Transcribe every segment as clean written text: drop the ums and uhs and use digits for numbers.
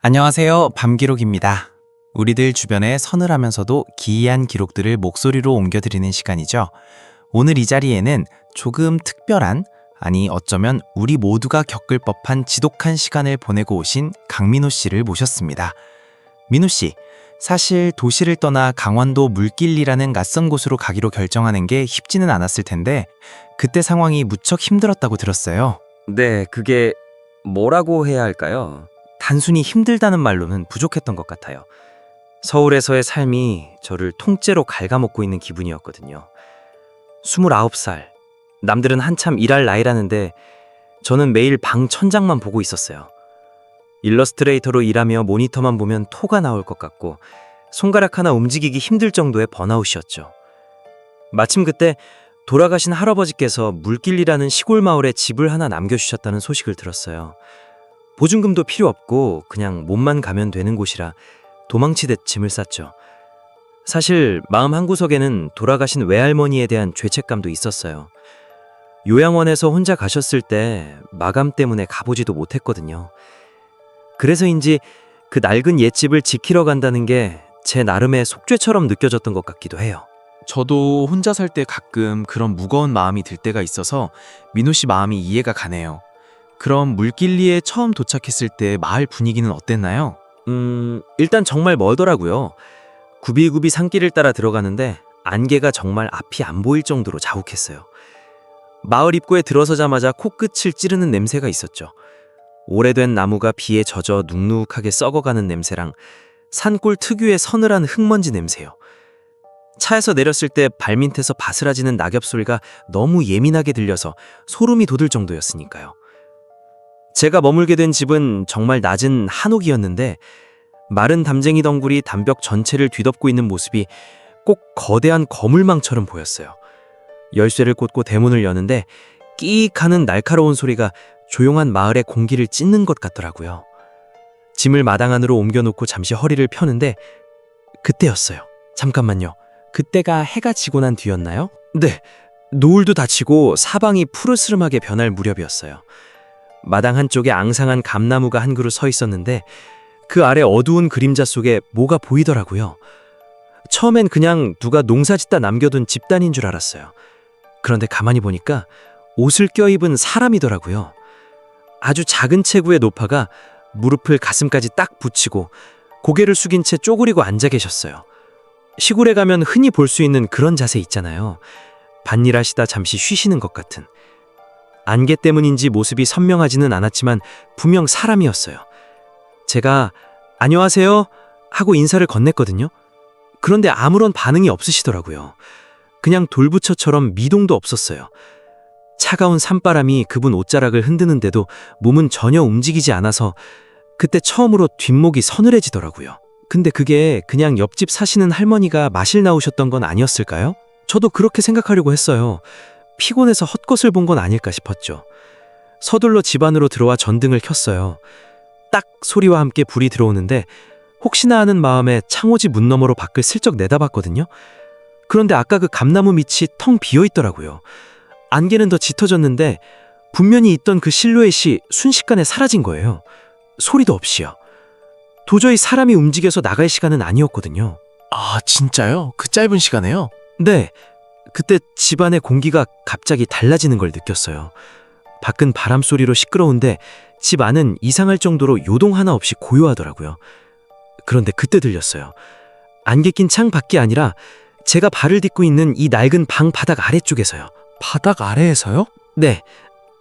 안녕하세요. 밤기록입니다. 우리들 주변에 서늘하면서도 기이한 기록들을 목소리로 옮겨드리는 시간이죠. 오늘 이 자리에는 조금 특별한, 아니 어쩌면 우리 모두가 겪을 법한 지독한 시간을 보내고 오신 강민호 씨를 모셨습니다. 민호 씨, 사실 도시를 떠나 강원도 물길리라는 낯선 곳으로 가기로 결정하는 게 쉽지는 않았을 텐데 그때 상황이 무척 힘들었다고 들었어요. 네, 그게 뭐라고 해야 할까요? 단순히 힘들다는 말로는 부족했던 것 같아요. 서울에서의 삶이 저를 통째로 갉아먹고 있는 기분이었거든요. 29살, 남들은 한참 일할 나이라는데 저는 매일 방 천장만 보고 있었어요. 일러스트레이터로 일하며 모니터만 보면 토가 나올 것 같고 손가락 하나 움직이기 힘들 정도의 번아웃이었죠. 마침 그때 돌아가신 할아버지께서 물길리라는 시골 마을에 집을 하나 남겨주셨다는 소식을 들었어요. 보증금도 필요 없고 그냥 몸만 가면 되는 곳이라 도망치듯 짐을 쌌죠. 사실 마음 한구석에는 돌아가신 외할머니에 대한 죄책감도 있었어요. 요양원에서 혼자 가셨을 때 마감 때문에 가보지도 못했거든요. 그래서인지 그 낡은 옛집을 지키러 간다는 게 제 나름의 속죄처럼 느껴졌던 것 같기도 해요. 저도 혼자 살 때 가끔 그런 무거운 마음이 들 때가 있어서 민호 씨 마음이 이해가 가네요. 그럼 물길리에 처음 도착했을 때 마을 분위기는 어땠나요? 일단 정말 멀더라고요. 굽이굽이 산길을 따라 들어가는데 안개가 정말 앞이 안 보일 정도로 자욱했어요. 마을 입구에 들어서자마자 코끝을 찌르는 냄새가 있었죠. 오래된 나무가 비에 젖어 눅눅하게 썩어가는 냄새랑 산골 특유의 서늘한 흙먼지 냄새요. 차에서 내렸을 때 발밑에서 바스라지는 낙엽 소리가 너무 예민하게 들려서 소름이 돋을 정도였으니까요. 제가 머물게 된 집은 정말 낮은 한옥이었는데 마른 담쟁이 덩굴이 담벽 전체를 뒤덮고 있는 모습이 꼭 거대한 거물망처럼 보였어요. 열쇠를 꽂고 대문을 여는데 끼익 하는 날카로운 소리가 조용한 마을의 공기를 찢는 것 같더라고요. 짐을 마당 안으로 옮겨놓고 잠시 허리를 펴는데 그때였어요. 잠깐만요. 그때가 해가 지고 난 뒤였나요? 네. 노을도 닫히고 사방이 푸르스름하게 변할 무렵이었어요. 마당 한쪽에 앙상한 감나무가 한 그루 서 있었는데 그 아래 어두운 그림자 속에 뭐가 보이더라고요. 처음엔 그냥 누가 농사짓다 남겨둔 집단인 줄 알았어요. 그런데 가만히 보니까 옷을 껴입은 사람이더라고요. 아주 작은 체구의 노파가 무릎을 가슴까지 딱 붙이고 고개를 숙인 채 쪼그리고 앉아 계셨어요. 시골에 가면 흔히 볼 수 있는 그런 자세 있잖아요. 밭일하시다 잠시 쉬시는 것 같은. 안개 때문인지 모습이 선명하지는 않았지만 분명 사람이었어요. 제가 안녕하세요 하고 인사를 건넸거든요. 그런데 아무런 반응이 없으시더라고요. 그냥 돌부처처럼 미동도 없었어요. 차가운 산바람이 그분 옷자락을 흔드는데도 몸은 전혀 움직이지 않아서 그때 처음으로 뒷목이 서늘해지더라고요. 근데 그게 그냥 옆집 사시는 할머니가 마실 나오셨던 건 아니었을까요? 저도 그렇게 생각하려고 했어요. 피곤해서 헛것을 본 건 아닐까 싶었죠. 서둘러 집 안으로 들어와 전등을 켰어요. 딱 소리와 함께 불이 들어오는데 혹시나 하는 마음에 창호지 문 너머로 밖을 슬쩍 내다봤거든요. 그런데 아까 그 감나무 밑이 텅 비어있더라고요. 안개는 더 짙어졌는데 분명히 있던 그 실루엣이 순식간에 사라진 거예요. 소리도 없이요. 도저히 사람이 움직여서 나갈 시간은 아니었거든요. 아, 진짜요? 그 짧은 시간에요? 네, 그때 집안의 공기가 갑자기 달라지는 걸 느꼈어요. 밖은 바람 소리로 시끄러운데 집 안은 이상할 정도로 요동 하나 없이 고요하더라고요. 그런데 그때 들렸어요. 안개 낀 창 밖이 아니라 제가 발을 딛고 있는 이 낡은 방 바닥 아래쪽에서요. 바닥 아래에서요? 네,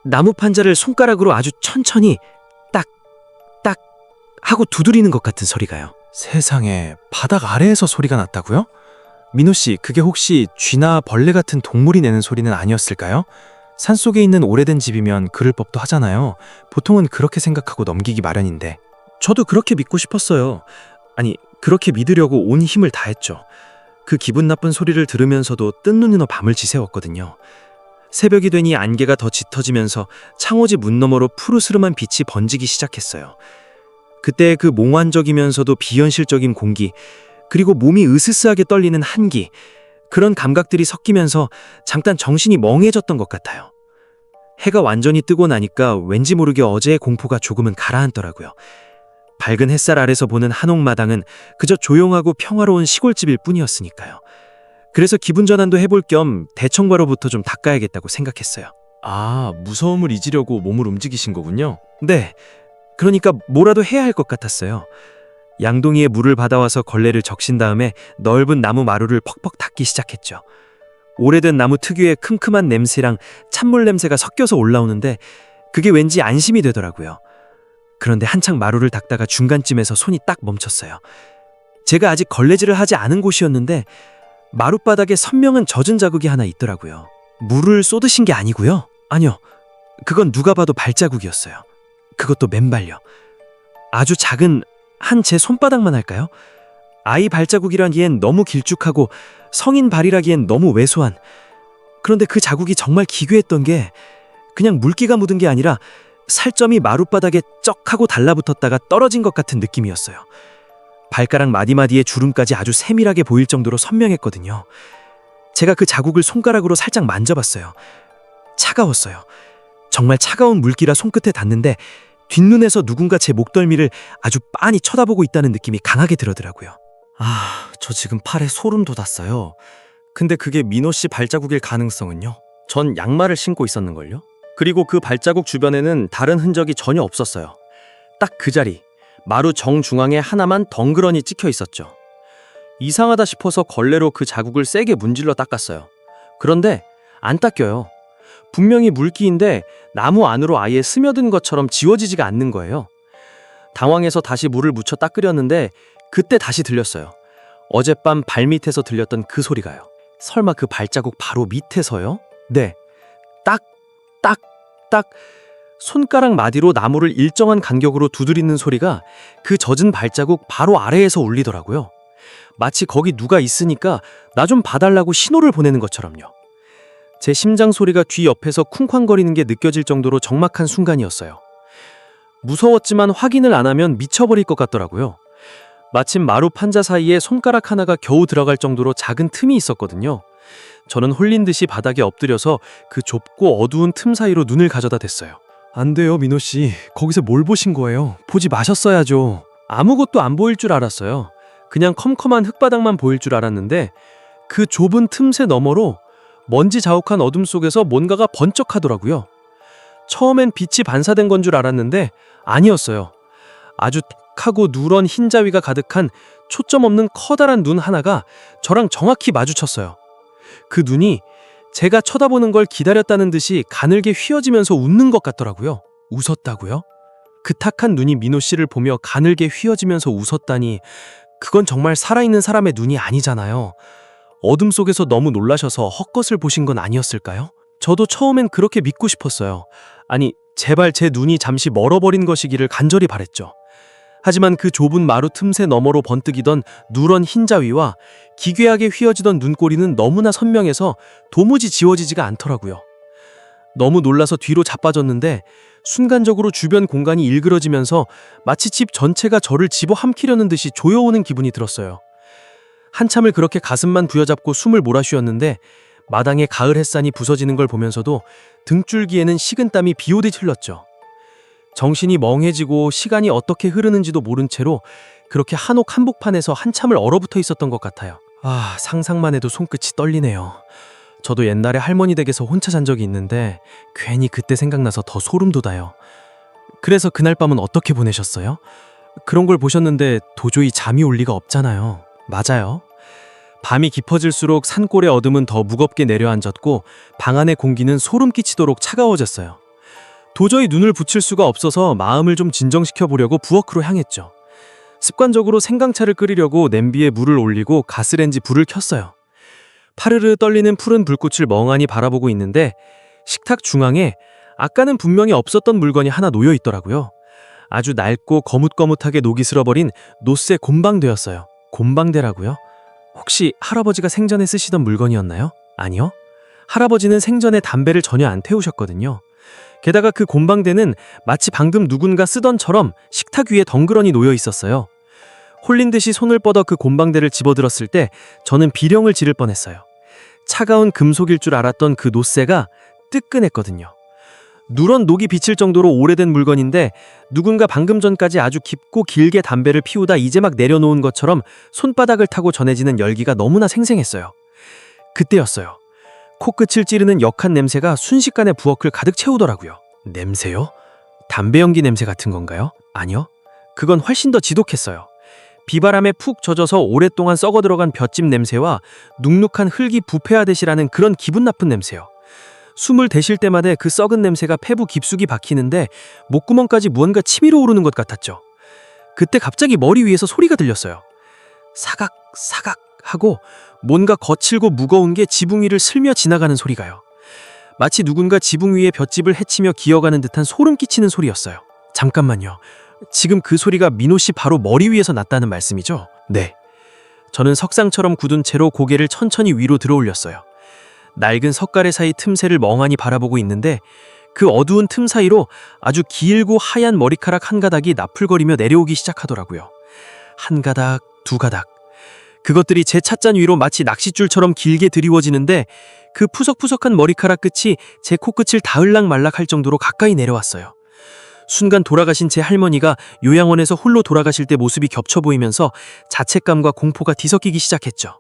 나무 판자를 손가락으로 아주 천천히 딱, 딱 하고 두드리는 것 같은 소리가요. 세상에, 바닥 아래에서 소리가 났다고요? 민호 씨, 그게 혹시 쥐나 벌레 같은 동물이 내는 소리는 아니었을까요? 산속에 있는 오래된 집이면 그럴 법도 하잖아요. 보통은 그렇게 생각하고 넘기기 마련인데. 저도 그렇게 믿고 싶었어요. 아니, 그렇게 믿으려고 온 힘을 다했죠. 그 기분 나쁜 소리를 들으면서도 뜬 눈으로 밤을 지새웠거든요. 새벽이 되니 안개가 더 짙어지면서 창호지 문 너머로 푸르스름한 빛이 번지기 시작했어요. 그때 그 몽환적이면서도 비현실적인 공기, 그리고 몸이 으스스하게 떨리는 한기, 그런 감각들이 섞이면서 잠깐 정신이 멍해졌던 것 같아요. 해가 완전히 뜨고 나니까 왠지 모르게 어제의 공포가 조금은 가라앉더라고요. 밝은 햇살 아래서 보는 한옥마당은 그저 조용하고 평화로운 시골집일 뿐이었으니까요. 그래서 기분 전환도 해볼 겸 대청바로부터 좀 닦아야겠다고 생각했어요. 아, 무서움을 잊으려고 몸을 움직이신 거군요. 네, 그러니까 뭐라도 해야 할 것 같았어요. 양동이에 물을 받아와서 걸레를 적신 다음에 넓은 나무 마루를 퍽퍽 닦기 시작했죠. 오래된 나무 특유의 큼큼한 냄새랑 찬물 냄새가 섞여서 올라오는데 그게 왠지 안심이 되더라고요. 그런데 한창 마루를 닦다가 중간쯤에서 손이 딱 멈췄어요. 제가 아직 걸레질을 하지 않은 곳이었는데 마룻바닥에 선명한 젖은 자국이 하나 있더라고요. 물을 쏟으신 게 아니고요. 아니요, 그건 누가 봐도 발자국이었어요. 그것도 맨발요. 아주 작은 한 제 손바닥만 할까요? 아이 발자국이라기엔 너무 길쭉하고 성인 발이라기엔 너무 왜소한. 그런데 그 자국이 정말 기괴했던 게 그냥 물기가 묻은 게 아니라 살점이 마룻바닥에 쩍 하고 달라붙었다가 떨어진 것 같은 느낌이었어요. 발가락 마디마디의 주름까지 아주 세밀하게 보일 정도로 선명했거든요. 제가 그 자국을 손가락으로 살짝 만져봤어요. 차가웠어요. 정말 차가운 물기라 손끝에 닿는데 뒷눈에서 누군가 제 목덜미를 아주 빤히 쳐다보고 있다는 느낌이 강하게 들더라고요. 아, 저 지금 팔에 소름 돋았어요. 근데 그게 민호 씨 발자국일 가능성은요? 전 양말을 신고 있었는걸요? 그리고 그 발자국 주변에는 다른 흔적이 전혀 없었어요. 딱 그 자리, 마루 정중앙에 하나만 덩그러니 찍혀 있었죠. 이상하다 싶어서 걸레로 그 자국을 세게 문질러 닦았어요. 그런데 안 닦여요. 분명히 물기인데 나무 안으로 아예 스며든 것처럼 지워지지가 않는 거예요. 당황해서 다시 물을 묻혀 닦으려는데 그때 다시 들렸어요. 어젯밤 발밑에서 들렸던 그 소리가요. 설마 그 발자국 바로 밑에서요? 네. 딱, 딱, 딱 손가락 마디로 나무를 일정한 간격으로 두드리는 소리가 그 젖은 발자국 바로 아래에서 울리더라고요. 마치 거기 누가 있으니까 나 좀 봐달라고 신호를 보내는 것처럼요. 제 심장 소리가 귀 옆에서 쿵쾅거리는 게 느껴질 정도로 적막한 순간이었어요. 무서웠지만 확인을 안 하면 미쳐버릴 것 같더라고요. 마침 마루 판자 사이에 손가락 하나가 겨우 들어갈 정도로 작은 틈이 있었거든요. 저는 홀린 듯이 바닥에 엎드려서 그 좁고 어두운 틈 사이로 눈을 가져다 댔어요. 안 돼요, 민호 씨. 거기서 뭘 보신 거예요? 보지 마셨어야죠. 아무것도 안 보일 줄 알았어요. 그냥 컴컴한 흙바닥만 보일 줄 알았는데 그 좁은 틈새 너머로 먼지 자욱한 어둠 속에서 뭔가가 번쩍하더라고요. 처음엔 빛이 반사된 건 줄 알았는데 아니었어요. 아주 탁하고 누런 흰자위가 가득한 초점 없는 커다란 눈 하나가 저랑 정확히 마주쳤어요. 그 눈이 제가 쳐다보는 걸 기다렸다는 듯이 가늘게 휘어지면서 웃는 것 같더라고요. 웃었다고요? 그 탁한 눈이 민호 씨를 보며 가늘게 휘어지면서 웃었다니 그건 정말 살아있는 사람의 눈이 아니잖아요. 어둠 속에서 너무 놀라셔서 헛것을 보신 건 아니었을까요? 저도 처음엔 그렇게 믿고 싶었어요. 아니, 제발 제 눈이 잠시 멀어버린 것이기를 간절히 바랬죠. 하지만 그 좁은 마루 틈새 너머로 번뜩이던 누런 흰자위와 기괴하게 휘어지던 눈꼬리는 너무나 선명해서 도무지 지워지지가 않더라고요. 너무 놀라서 뒤로 자빠졌는데 순간적으로 주변 공간이 일그러지면서 마치 집 전체가 저를 집어삼키려는 듯이 조여오는 기분이 들었어요. 한참을 그렇게 가슴만 부여잡고 숨을 몰아쉬었는데 마당에 가을 햇살이 부서지는 걸 보면서도 등줄기에는 식은땀이 비오듯 흘렀죠. 정신이 멍해지고 시간이 어떻게 흐르는지도 모른 채로 그렇게 한옥 한복판에서 한참을 얼어붙어 있었던 것 같아요. 아, 상상만 해도 손끝이 떨리네요. 저도 옛날에 할머니 댁에서 혼자 잔 적이 있는데 괜히 그때 생각나서 더 소름 돋아요. 그래서 그날 밤은 어떻게 보내셨어요? 그런 걸 보셨는데 도저히 잠이 올 리가 없잖아요. 맞아요. 밤이 깊어질수록 산골의 어둠은 더 무겁게 내려앉았고 방 안의 공기는 소름 끼치도록 차가워졌어요. 도저히 눈을 붙일 수가 없어서 마음을 좀 진정시켜 보려고 부엌으로 향했죠. 습관적으로 생강차를 끓이려고 냄비에 물을 올리고 가스레인지 불을 켰어요. 파르르 떨리는 푸른 불꽃을 멍하니 바라보고 있는데 식탁 중앙에 아까는 분명히 없었던 물건이 하나 놓여 있더라고요. 아주 낡고 거뭇거뭇하게 녹이 슬어버린 노쇠 곰방대였어요. 곰방대라고요? 혹시 할아버지가 생전에 쓰시던 물건이었나요? 아니요. 할아버지는 생전에 담배를 전혀 안 태우셨거든요. 게다가 그 곰방대는 마치 방금 누군가 쓰던처럼 식탁 위에 덩그러니 놓여 있었어요. 홀린 듯이 손을 뻗어 그 곰방대를 집어들었을 때 저는 비령을 지를 뻔했어요. 차가운 금속일 줄 알았던 그 노쇠가 뜨끈했거든요. 누런 녹이 비칠 정도로 오래된 물건인데 누군가 방금 전까지 아주 깊고 길게 담배를 피우다 이제 막 내려놓은 것처럼 손바닥을 타고 전해지는 열기가 너무나 생생했어요. 그때였어요. 코끝을 찌르는 역한 냄새가 순식간에 부엌을 가득 채우더라고요. 냄새요? 담배 연기 냄새 같은 건가요? 아니요. 그건 훨씬 더 지독했어요. 비바람에 푹 젖어서 오랫동안 썩어 들어간 볏짚 냄새와 눅눅한 흙이 부패하듯이 라는 그런 기분 나쁜 냄새요. 숨을 대쉴 때마다 그 썩은 냄새가 폐부 깊숙이 박히는데 목구멍까지 무언가 치밀어 오르는 것 같았죠. 그때 갑자기 머리 위에서 소리가 들렸어요. 사각 사각 하고 뭔가 거칠고 무거운 게 지붕 위를 슬며 지나가는 소리가요. 마치 누군가 지붕 위에 볏짚을 헤치며 기어가는 듯한 소름 끼치는 소리였어요. 잠깐만요. 지금 그 소리가 민호 씨 바로 머리 위에서 났다는 말씀이죠? 네. 저는 석상처럼 굳은 채로 고개를 천천히 위로 들어 올렸어요. 낡은 석가래 사이 틈새를 멍하니 바라보고 있는데 그 어두운 틈 사이로 아주 길고 하얀 머리카락 한 가닥이 나풀거리며 내려오기 시작하더라고요. 한 가닥, 두 가닥. 그것들이 제 찻잔 위로 마치 낚싯줄처럼 길게 드리워지는데 그 푸석푸석한 머리카락 끝이 제 코끝을 닿을락 말락 할 정도로 가까이 내려왔어요. 순간 돌아가신 제 할머니가 요양원에서 홀로 돌아가실 때 모습이 겹쳐 보이면서 자책감과 공포가 뒤섞이기 시작했죠.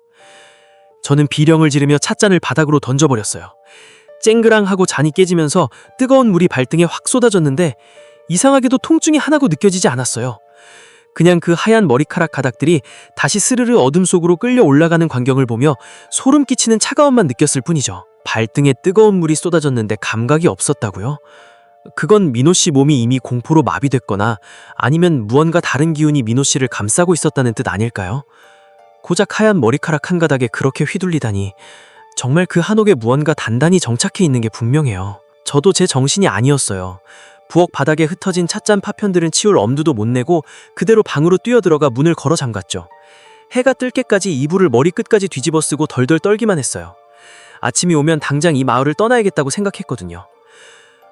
저는 비령을 지르며 찻잔을 바닥으로 던져버렸어요. 쨍그랑하고 잔이 깨지면서 뜨거운 물이 발등에 확 쏟아졌는데 이상하게도 통증이 하나도 느껴지지 않았어요. 그냥 그 하얀 머리카락 가닥들이 다시 스르르 어둠 속으로 끌려 올라가는 광경을 보며 소름 끼치는 차가움만 느꼈을 뿐이죠. 발등에 뜨거운 물이 쏟아졌는데 감각이 없었다고요? 그건 민호 씨 몸이 이미 공포로 마비됐거나 아니면 무언가 다른 기운이 민호 씨를 감싸고 있었다는 뜻 아닐까요? 고작 하얀 머리카락 한 가닥에 그렇게 휘둘리다니 정말 그 한옥에 무언가 단단히 정착해 있는 게 분명해요. 저도 제 정신이 아니었어요. 부엌 바닥에 흩어진 찻잔 파편들은 치울 엄두도 못 내고 그대로 방으로 뛰어들어가 문을 걸어 잠갔죠. 해가 뜰 때까지 이불을 머리끝까지 뒤집어 쓰고 덜덜 떨기만 했어요. 아침이 오면 당장 이 마을을 떠나야겠다고 생각했거든요.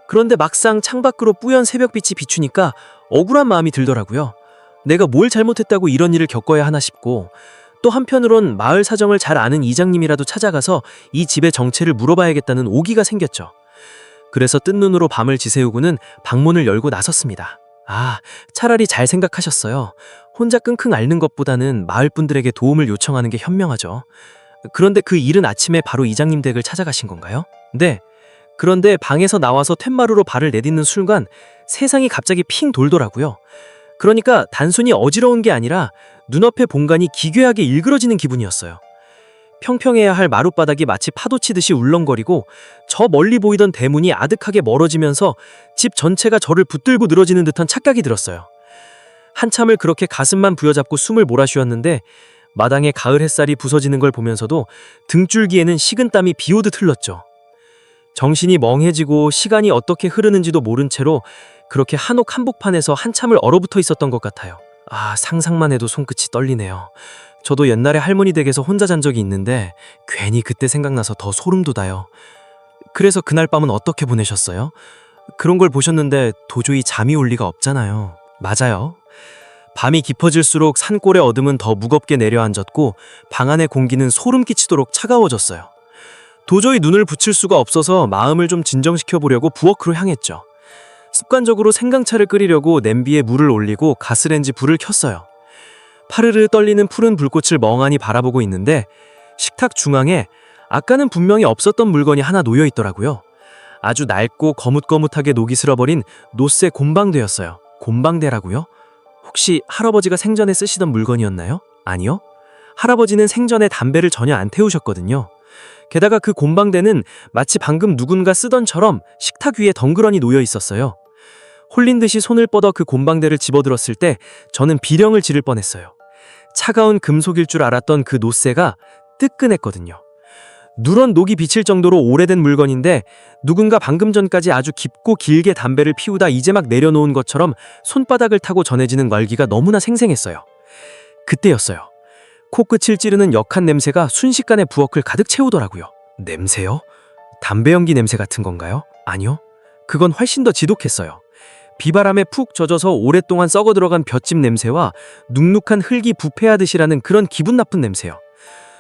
그런데 막상 창밖으로 뿌연 새벽빛이 비추니까 억울한 마음이 들더라고요. 내가 뭘 잘못했다고 이런 일을 겪어야 하나 싶고 또 한편으론 마을 사정을 잘 아는 이장님이라도 찾아가서 이 집의 정체를 물어봐야겠다는 오기가 생겼죠. 그래서 뜬 눈으로 밤을 지새우고는 방문을 열고 나섰습니다. 차라리 잘 생각하셨어요. 혼자 끙끙 앓는 것보다는 마을 분들에게 도움을 요청하는 게 현명하죠. 그런데 그 이른 아침에 바로 이장님 댁을 찾아가신 건가요? 네. 그런데 방에서 나와서 툇마루로 발을 내딛는 순간 세상이 갑자기 핑 돌더라고요. 그러니까 단순히 어지러운 게 아니라 눈앞의 본관이 기괴하게 일그러지는 기분이었어요. 평평해야 할 마룻바닥이 마치 파도 치듯이 울렁거리고 저 멀리 보이던 대문이 아득하게 멀어지면서 집 전체가 저를 붙들고 늘어지는 듯한 착각이 들었어요. 한참을 그렇게 가슴만 부여잡고 숨을 몰아쉬었는데 마당에 가을 햇살이 부서지는 걸 보면서도 등줄기에는 식은땀이 비오듯 흘렀죠. 정신이 멍해지고 시간이 어떻게 흐르는지도 모른 채로 그렇게 한옥 한복판에서 한참을 얼어붙어 있었던 것 같아요. 상상만 해도 손끝이 떨리네요. 저도 옛날에 할머니 댁에서 혼자 잔 적이 있는데 괜히 그때 생각나서 더 소름 돋아요. 그래서 그날 밤은 어떻게 보내셨어요? 그런 걸 보셨는데 도저히 잠이 올 리가 없잖아요. 맞아요. 밤이 깊어질수록 산골의 어둠은 더 무겁게 내려앉았고 방 안의 공기는 소름 끼치도록 차가워졌어요. 도저히 눈을 붙일 수가 없어서 마음을 좀 진정시켜 보려고 부엌으로 향했죠. 습관적으로 생강차를 끓이려고 냄비에 물을 올리고 가스레인지 불을 켰어요. 파르르 떨리는 푸른 불꽃을 멍하니 바라보고 있는데 식탁 중앙에 아까는 분명히 없었던 물건이 하나 놓여 있더라고요. 아주 낡고 거뭇거뭇하게 녹이 슬어버린 노쇠 곰방대였어요. 곰방대라고요? 혹시 할아버지가 생전에 쓰시던 물건이었나요? 아니요. 할아버지는 생전에 담배를 전혀 안 태우셨거든요. 게다가 그 곰방대는 마치 방금 누군가 쓰던처럼 식탁 위에 덩그러니 놓여 있었어요. 홀린 듯이 손을 뻗어 그 곰방대를 집어들었을 때 저는 비령을 지를 뻔했어요. 차가운 금속일 줄 알았던 그 노쇠가 뜨끈했거든요. 누런 녹이 비칠 정도로 오래된 물건인데 누군가 방금 전까지 아주 깊고 길게 담배를 피우다 이제 막 내려놓은 것처럼 손바닥을 타고 전해지는 열기가 너무나 생생했어요. 그때였어요. 코끝을 찌르는 역한 냄새가 순식간에 부엌을 가득 채우더라고요. 냄새요? 담배 연기 냄새 같은 건가요? 아니요. 그건 훨씬 더 지독했어요. 비바람에 푹 젖어서 오랫동안 썩어 들어간 볏짚 냄새와 눅눅한 흙이 부패하듯이라는 그런 기분 나쁜 냄새요.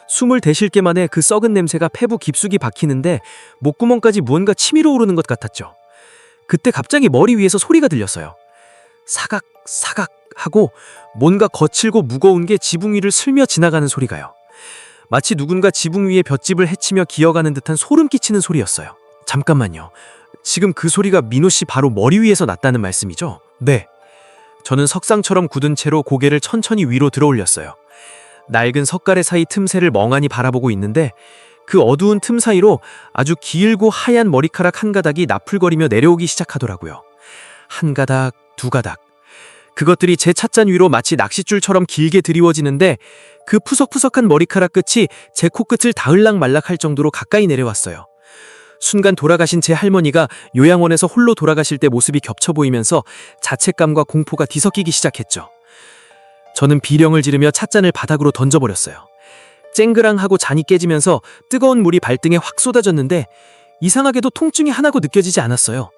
숨을 대쉴 게만해 그 썩은 냄새가 폐부 깊숙이 박히는데 목구멍까지 무언가 치밀어 오르는 것 같았죠. 그때 갑자기 머리 위에서 소리가 들렸어요. 사각, 사각 하고 뭔가 거칠고 무거운 게 지붕 위를 슬며 지나가는 소리가요. 마치 누군가 지붕 위에 볏짚을 헤치며 기어가는 듯한 소름 끼치는 소리였어요. 잠깐만요. 지금 그 소리가 민호 씨 바로 머리 위에서 났다는 말씀이죠? 네. 저는 석상처럼 굳은 채로 고개를 천천히 위로 들어올렸어요. 낡은 석가래 사이 틈새를 멍하니 바라보고 있는데 그 어두운 틈 사이로 아주 길고 하얀 머리카락 한 가닥이 나풀거리며 내려오기 시작하더라고요. 한 가닥, 두 가닥. 그것들이 제 찻잔 위로 마치 낚싯줄처럼 길게 드리워지는데 그 푸석푸석한 머리카락 끝이 제 코끝을 닿을락 말락할 정도로 가까이 내려왔어요. 순간 돌아가신 제 할머니가 요양원에서 홀로 돌아가실 때 모습이 겹쳐 보이면서 자책감과 공포가 뒤섞이기 시작했죠. 저는 비령을 지르며 찻잔을 바닥으로 던져버렸어요. 쨍그랑하고 잔이 깨지면서 뜨거운 물이 발등에 확 쏟아졌는데 이상하게도 통증이 하나도 느껴지지 않았어요.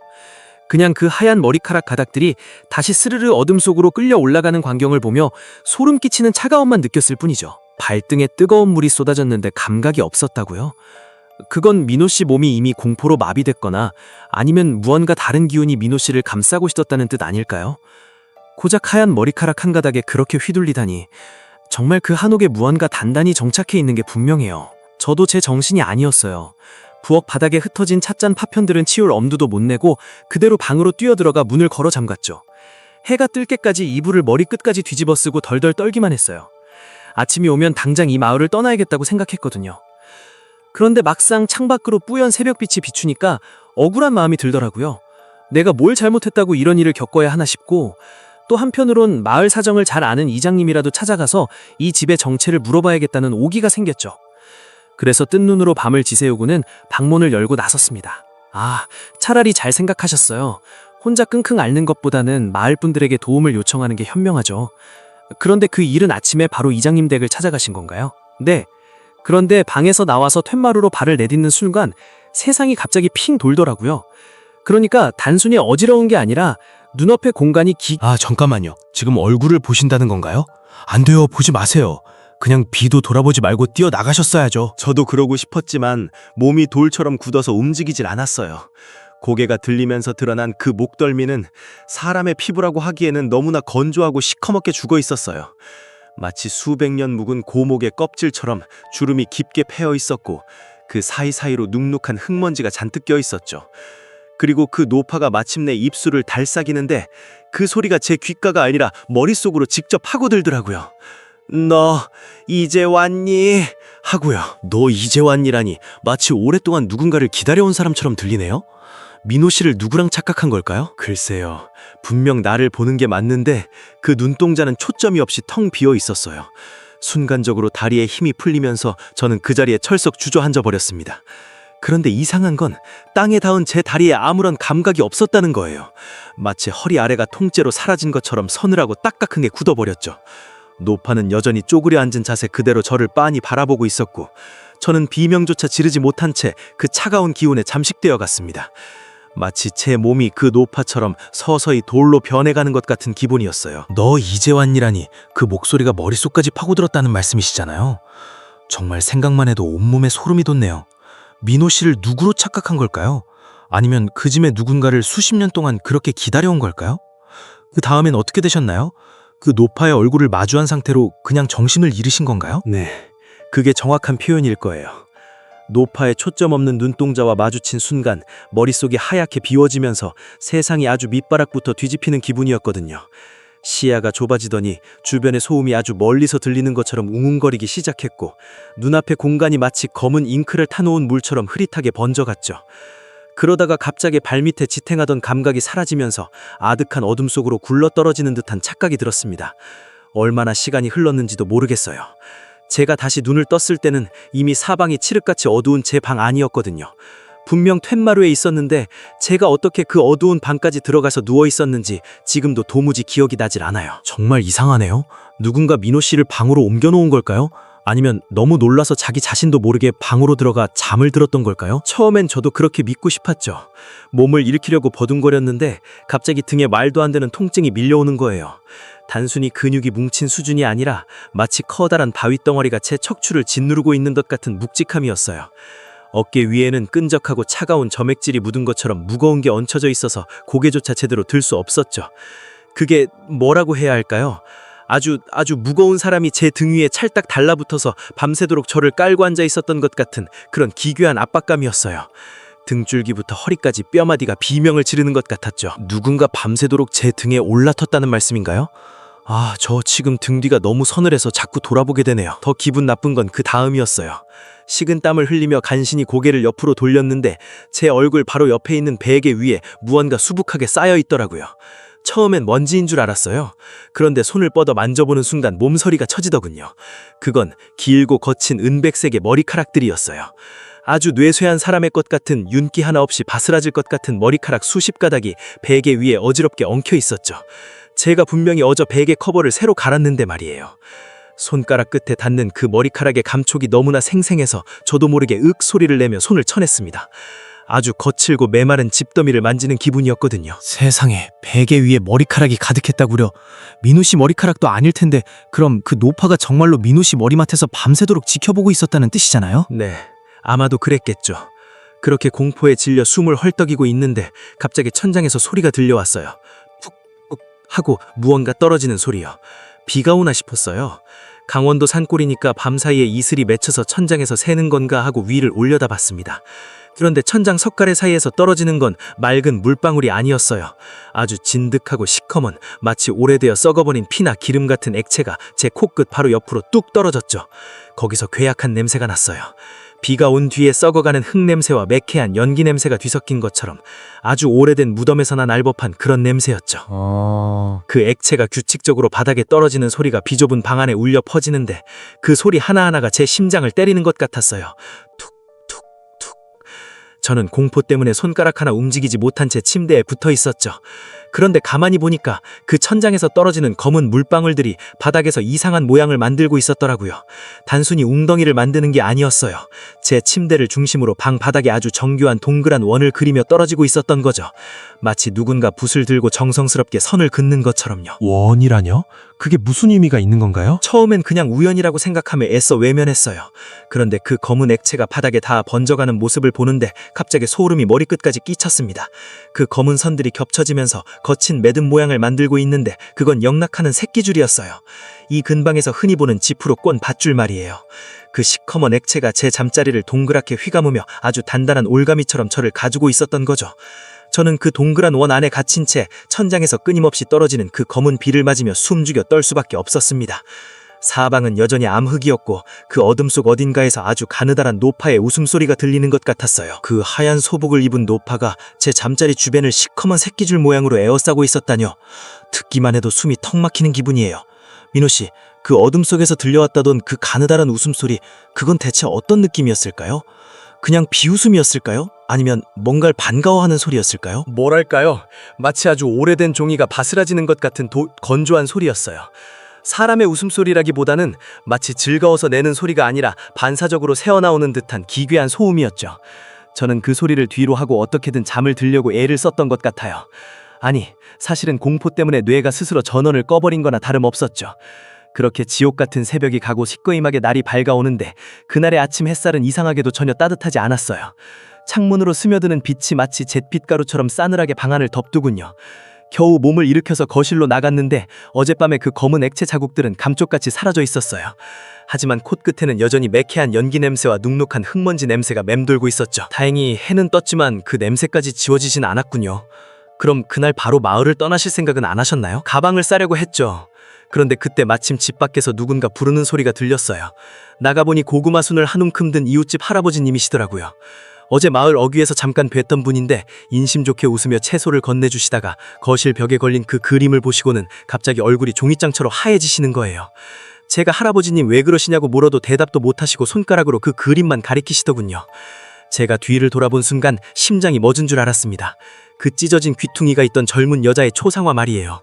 그냥 그 하얀 머리카락 가닥들이 다시 스르르 어둠 속으로 끌려 올라가는 광경을 보며 소름 끼치는 차가움만 느꼈을 뿐이죠. 발등에 뜨거운 물이 쏟아졌는데 감각이 없었다고요? 그건 민호 씨 몸이 이미 공포로 마비됐거나 아니면 무언가 다른 기운이 민호 씨를 감싸고 있었다는 뜻 아닐까요? 고작 하얀 머리카락 한 가닥에 그렇게 휘둘리다니 정말 그 한옥에 무언가 단단히 정착해 있는 게 분명해요. 저도 제 정신이 아니었어요. 부엌 바닥에 흩어진 찻잔 파편들은 치울 엄두도 못 내고 그대로 방으로 뛰어들어가 문을 걸어 잠갔죠. 해가 뜰 때까지 이불을 머리끝까지 뒤집어 쓰고 덜덜 떨기만 했어요. 아침이 오면 당장 이 마을을 떠나야겠다고 생각했거든요. 그런데 막상 창밖으로 뿌연 새벽빛이 비추니까 억울한 마음이 들더라고요. 내가 뭘 잘못했다고 이런 일을 겪어야 하나 싶고 또 한편으론 마을 사정을 잘 아는 이장님이라도 찾아가서 이 집의 정체를 물어봐야겠다는 오기가 생겼죠. 그래서 뜬 눈으로 밤을 지새우고는 방문을 열고 나섰습니다. 아, 차라리 잘 생각하셨어요. 혼자 끙끙 앓는 것보다는 마을 분들에게 도움을 요청하는 게 현명하죠. 그런데 그 이른 아침에 바로 이장님 댁을 찾아가신 건가요? 네. 그런데 방에서 나와서 툇마루로 발을 내딛는 순간 세상이 갑자기 핑 돌더라고요. 그러니까 단순히 어지러운 게 아니라 눈앞의 공간이 아, 잠깐만요. 지금 얼굴을 보신다는 건가요? 안 돼요. 보지 마세요. 그냥 비도 돌아보지 말고 뛰어나가셨어야죠. 저도 그러고 싶었지만 몸이 돌처럼 굳어서 움직이질 않았어요. 고개가 들리면서 드러난 그 목덜미는 사람의 피부라고 하기에는 너무나 건조하고 시커멓게 죽어 있었어요. 마치 수백 년 묵은 고목의 껍질처럼 주름이 깊게 패여 있었고 그 사이사이로 눅눅한 흙먼지가 잔뜩 껴 있었죠. 그리고 그 노파가 마침내 입술을 달싹이는데 그 소리가 제 귓가가 아니라 머릿속으로 직접 파고들더라고요. 너 이제 왔니? 하고요. 너 이제 왔니라니 마치 오랫동안 누군가를 기다려온 사람처럼 들리네요. 민호 씨를 누구랑 착각한 걸까요? 글쎄요. 분명 나를 보는 게 맞는데 그 눈동자는 초점이 없이 텅 비어 있었어요. 순간적으로 다리에 힘이 풀리면서 저는 그 자리에 철썩 주저앉아 버렸습니다. 그런데 이상한 건 땅에 닿은 제 다리에 아무런 감각이 없었다는 거예요. 마치 허리 아래가 통째로 사라진 것처럼 서늘하고 딱딱하게 굳어버렸죠. 노파는 여전히 쪼그려 앉은 자세 그대로 저를 빤히 바라보고 있었고 저는 비명조차 지르지 못한 채 그 차가운 기운에 잠식되어 갔습니다. 마치 제 몸이 그 노파처럼 서서히 돌로 변해가는 것 같은 기분이었어요. 너 이제 왔니라니 그 목소리가 머릿속까지 파고들었다는 말씀이시잖아요. 정말 생각만 해도 온몸에 소름이 돋네요. 민호 씨를 누구로 착각한 걸까요? 아니면 그 집에 누군가를 수십 년 동안 그렇게 기다려온 걸까요? 그 다음엔 어떻게 되셨나요? 그 노파의 얼굴을 마주한 상태로 그냥 정신을 잃으신 건가요? 네, 그게 정확한 표현일 거예요. 노파의 초점 없는 눈동자와 마주친 순간 머릿속이 하얗게 비워지면서 세상이 아주 밑바닥부터 뒤집히는 기분이었거든요. 시야가 좁아지더니 주변의 소음이 아주 멀리서 들리는 것처럼 웅웅거리기 시작했고 눈앞의 공간이 마치 검은 잉크를 타놓은 물처럼 흐릿하게 번져갔죠. 그러다가 갑자기 발밑에 지탱하던 감각이 사라지면서 아득한 어둠 속으로 굴러떨어지는 듯한 착각이 들었습니다. 얼마나 시간이 흘렀는지도 모르겠어요. 제가 다시 눈을 떴을 때는 이미 사방이 칠흑같이 어두운 제 방 안이었거든요. 분명 툇마루에 있었는데 제가 어떻게 그 어두운 방까지 들어가서 누워 있었는지 지금도 도무지 기억이 나질 않아요. 정말 이상하네요. 누군가 민호 씨를 방으로 옮겨놓은 걸까요? 아니면 너무 놀라서 자기 자신도 모르게 방으로 들어가 잠을 들었던 걸까요? 처음엔 저도 그렇게 믿고 싶었죠. 몸을 일으키려고 버둥거렸는데 갑자기 등에 말도 안 되는 통증이 밀려오는 거예요. 단순히 근육이 뭉친 수준이 아니라 마치 커다란 바위 덩어리가 제 척추를 짓누르고 있는 것 같은 묵직함이었어요. 어깨 위에는 끈적하고 차가운 점액질이 묻은 것처럼 무거운 게 얹혀져 있어서 고개조차 제대로 들 수 없었죠. 그게 뭐라고 해야 할까요? 아주 무거운 사람이 제 등 위에 찰딱 달라붙어서 밤새도록 저를 깔고 앉아 있었던 것 같은 그런 기괴한 압박감이었어요. 등줄기부터 허리까지 뼈마디가 비명을 지르는 것 같았죠. 누군가 밤새도록 제 등에 올라텄다는 말씀인가요? 저 지금 등 뒤가 너무 서늘해서 자꾸 돌아보게 되네요. 더 기분 나쁜 건 그 다음이었어요. 식은 땀을 흘리며 간신히 고개를 옆으로 돌렸는데 제 얼굴 바로 옆에 있는 베개 위에 무언가 수북하게 쌓여 있더라고요. 처음엔 먼지인 줄 알았어요. 그런데 손을 뻗어 만져보는 순간 몸서리가 쳐지더군요. 그건 길고 거친 은백색의 머리카락들이었어요. 아주 뇌쇠한 사람의 것 같은 윤기 하나 없이 바스라질 것 같은 머리카락 수십 가닥이 베개 위에 어지럽게 엉켜 있었죠. 제가 분명히 어저 베개 커버를 새로 갈았는데 말이에요. 손가락 끝에 닿는 그 머리카락의 감촉이 너무나 생생해서 저도 모르게 윽 소리를 내며 손을 쳐냈습니다. 아주 거칠고 메마른 집더미를 만지는 기분이었거든요. 세상에, 베개 위에 머리카락이 가득했다구려. 민호 씨 머리카락도 아닐 텐데 그럼 그 노파가 정말로 민호 씨 머리맡에서 밤새도록 지켜보고 있었다는 뜻이잖아요? 네, 아마도 그랬겠죠. 그렇게 공포에 질려 숨을 헐떡이고 있는데 갑자기 천장에서 소리가 들려왔어요. 푹푹 하고 무언가 떨어지는 소리요. 비가 오나 싶었어요. 강원도 산골이니까 밤사이에 이슬이 맺혀서 천장에서 새는 건가 하고 위를 올려다봤습니다. 그런데 천장 석가래 사이에서 떨어지는 건 맑은 물방울이 아니었어요. 아주 진득하고 시커먼 마치 오래되어 썩어버린 피나 기름 같은 액체가 제 코끝 바로 옆으로 뚝 떨어졌죠. 거기서 괴약한 냄새가 났어요. 비가 온 뒤에 썩어가는 흙냄새와 매캐한 연기 냄새가 뒤섞인 것처럼 아주 오래된 무덤에서 난 알법한 그런 냄새였죠. 그 액체가 규칙적으로 바닥에 떨어지는 소리가 비좁은 방 안에 울려 퍼지는데 그 소리 하나하나가 제 심장을 때리는 것 같았어요. 툭툭툭. 저는 공포 때문에 손가락 하나 움직이지 못한 채 침대에 붙어 있었죠. 그런데 가만히 보니까 그 천장에서 떨어지는 검은 물방울들이 바닥에서 이상한 모양을 만들고 있었더라고요. 단순히 웅덩이를 만드는 게 아니었어요. 제 침대를 중심으로 방 바닥에 아주 정교한 동그란 원을 그리며 떨어지고 있었던 거죠. 마치 누군가 붓을 들고 정성스럽게 선을 긋는 것처럼요. 원이라뇨? 그게 무슨 의미가 있는 건가요? 처음엔 그냥 우연이라고 생각하며 애써 외면했어요. 그런데 그 검은 액체가 바닥에 다 번져가는 모습을 보는데 갑자기 소름이 머리끝까지 끼쳤습니다. 그 검은 선들이 겹쳐지면서 거친 매듭 모양을 만들고 있는데 그건 영락하는 새끼줄이었어요. 이 근방에서 흔히 보는 지프로 꼰 밧줄 말이에요. 그 시커먼 액체가 제 잠자리를 동그랗게 휘감으며 아주 단단한 올가미처럼 저를 가지고 있었던 거죠. 저는 그 동그란 원 안에 갇힌 채 천장에서 끊임없이 떨어지는 그 검은 비를 맞으며 숨죽여 떨 수밖에 없었습니다. 사방은 여전히 암흑이었고 그 어둠 속 어딘가에서 아주 가느다란 노파의 웃음소리가 들리는 것 같았어요. 그 하얀 소복을 입은 노파가 제 잠자리 주변을 시커먼 새끼줄 모양으로 에워싸고 있었다뇨. 듣기만 해도 숨이 턱 막히는 기분이에요. 민호 씨, 그 어둠 속에서 들려왔다던 그 가느다란 웃음소리, 그건 대체 어떤 느낌이었을까요? 그냥 비웃음이었을까요? 아니면 뭔가를 반가워하는 소리였을까요? 뭐랄까요? 마치 아주 오래된 종이가 바스라지는 것 같은 건조한 소리였어요. 사람의 웃음소리라기보다는 마치 즐거워서 내는 소리가 아니라 반사적으로 새어나오는 듯한 기괴한 소음이었죠. 저는 그 소리를 뒤로 하고 어떻게든 잠을 들려고 애를 썼던 것 같아요. 아니, 사실은 공포 때문에 뇌가 스스로 전원을 꺼버린 거나 다름없었죠. 그렇게 지옥 같은 새벽이 가고 시꺼임하게 날이 밝아오는데 그날의 아침 햇살은 이상하게도 전혀 따뜻하지 않았어요. 창문으로 스며드는 빛이 마치 잿빛가루처럼 싸늘하게 방 안을 덮두군요. 겨우 몸을 일으켜서 거실로 나갔는데 어젯밤에 그 검은 액체 자국들은 감쪽같이 사라져 있었어요. 하지만 콧끝에는 여전히 매캐한 연기 냄새와 눅눅한 흙먼지 냄새가 맴돌고 있었죠. 다행히 해는 떴지만 그 냄새까지 지워지진 않았군요. 그럼 그날 바로 마을을 떠나실 생각은 안 하셨나요? 가방을 싸려고 했죠. 그런데 그때 마침 집 밖에서 누군가 부르는 소리가 들렸어요. 나가보니 고구마 순을 한 움큼 든 이웃집 할아버지님이시더라고요. 어제 마을 어귀에서 잠깐 뵀던 분인데 인심 좋게 웃으며 채소를 건네주시다가 거실 벽에 걸린 그 그림을 보시고는 갑자기 얼굴이 종이장처럼 하얘지시는 거예요. 제가 할아버지님 왜 그러시냐고 물어도 대답도 못하시고 손가락으로 그 그림만 가리키시더군요. 제가 뒤를 돌아본 순간 심장이 멎은 줄 알았습니다. 그 찢어진 귀퉁이가 있던 젊은 여자의 초상화 말이에요.